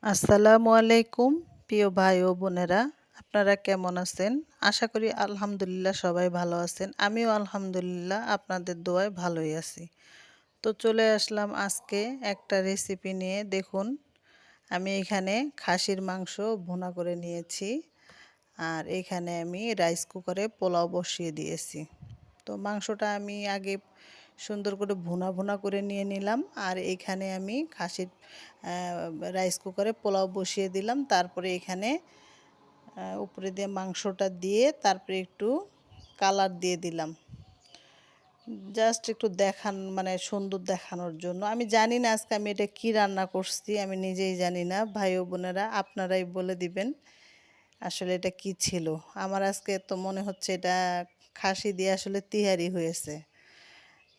আসসালামু আলাইকুম প্রিয় ভাই ও বোনেরা, আপনারা কেমন আছেন? আশা করি আলহামদুলিল্লাহ সবাই ভালো আছেন। আমিও আলহামদুলিল্লাহ আপনাদের দোয়ায় ভালোই আছি। তো চলে আসলাম আজকে একটা রেসিপি নিয়ে। দেখুন, আমি এখানে খাসির মাংস ভুনা করে নিয়েছি, আর এখানে আমি রাইস কুকারে পোলাও বসিয়ে দিয়েছি। তো মাংসটা আমি আগে সুন্দর করে ভুনা ভুনা করে নিয়ে নিলাম, আর এখানে আমি খাসির রাইস কুকারে পোলাও বসিয়ে দিলাম। তারপরে এখানে উপরে দিয়ে মাংসটা দিয়ে তারপরে একটু কালার দিয়ে দিলাম, জাস্ট একটু মানে সুন্দর দেখানোর জন্য। আমি জানি না আজকে আমি এটা কি রান্না করছি, আমি নিজেই জানি না। ভাই ও বোনেরা, আপনারাই বলে দিবেন আসলে এটা কি ছিল। আমার আজকে তো মনে হচ্ছে এটা খাসি দিয়ে আসলে তিহারি হয়েছে।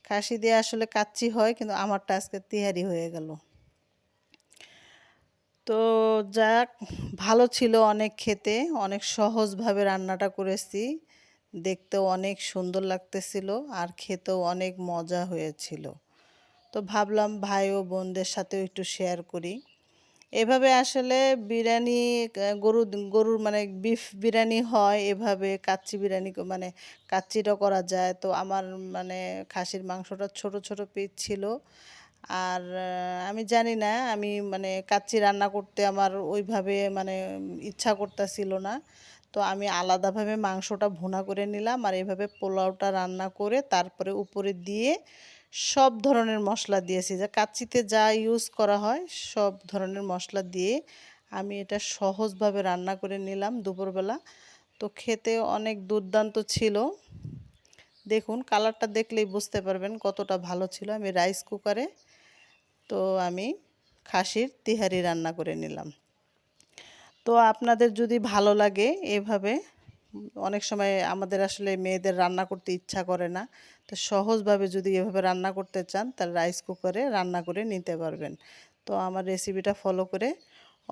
খাসি দিয়ে আসলে কাচ্চি হয়, কিন্তু আমারটা আজকে তিহারি হয়ে গেল। তো যাক, ভালো ছিল অনেক খেতে, অনেক সহজভাবে রান্নাটা করেছি। দেখতেও অনেক সুন্দর লাগতেছিল, আর খেতেও অনেক মজা হয়েছিল। তো ভাবলাম ভাই ও বোনদের সাথেও একটু শেয়ার করি। এভাবে আসলে বিরিয়ানি, গরুর মানে বিফ বিরিয়ানি হয়, এভাবে কাচ্চি বিরিয়ানি মানে কাচ্চিটা করা যায়। তো আমার মানে খাসির মাংসটা ছোট ছোট পিস ছিল। আর আমি জানি না, আমি মানে কাচ্চি রান্না করতে আমার ওইভাবে মানে ইচ্ছা করতেছিল না। তো আমি আলাদাভাবে মাংসটা ভুনা করে নিলাম, আর এভাবে পোলাওটা রান্না করে তারপরে উপরে দিয়ে সব ধরনের মশলা দিয়েছি, যা কাচ্চিতে যা ইউজ করা হয় সব ধরনের মশলা দিয়ে আমি এটা সহজভাবে রান্না করে নিলাম দুপুরবেলা। তো খেতে অনেক দুর্দান্ত ছিল। দেখুন, কালারটা দেখলেই বুঝতে পারবেন কতটা ভালো ছিল। আমি রাইস কুকারে তো আমি খাসির তিহারি রান্না করে নিলাম। তো আপনাদের যদি ভালো লাগে এভাবে, অনেক সময় আমাদের আসলে মেয়েদের রান্না করতে ইচ্ছা করে না, তো সহজভাবে যদি এভাবে রান্না করতে চান তাহলে রাইস কুকারে রান্না করে নিতে পারবেন। তো আমার রেসিপিটা ফলো করে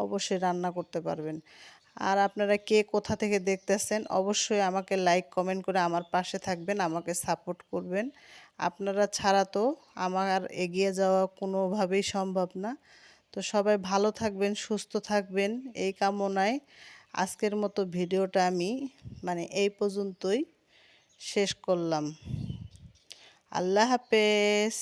অবশ্যই রান্না করতে পারবেন। আর আপনারা কে কোথা থেকে দেখতেছেন অবশ্যই আমাকে লাইক কমেন্ট করে আমার পাশে থাকবেন, আমাকে সাপোর্ট করবেন। আপনারা ছাড়া তো আমার এগিয়ে যাওয়া কোনোভাবেই সম্ভব না। তো সবাই ভালো থাকবেন, সুস্থ থাকবেন, এই কামনায় আজকের মতো ভিডিওটা আমি মানে এই পর্যন্তই শেষ করলাম। আল্লাহ হাফেজ।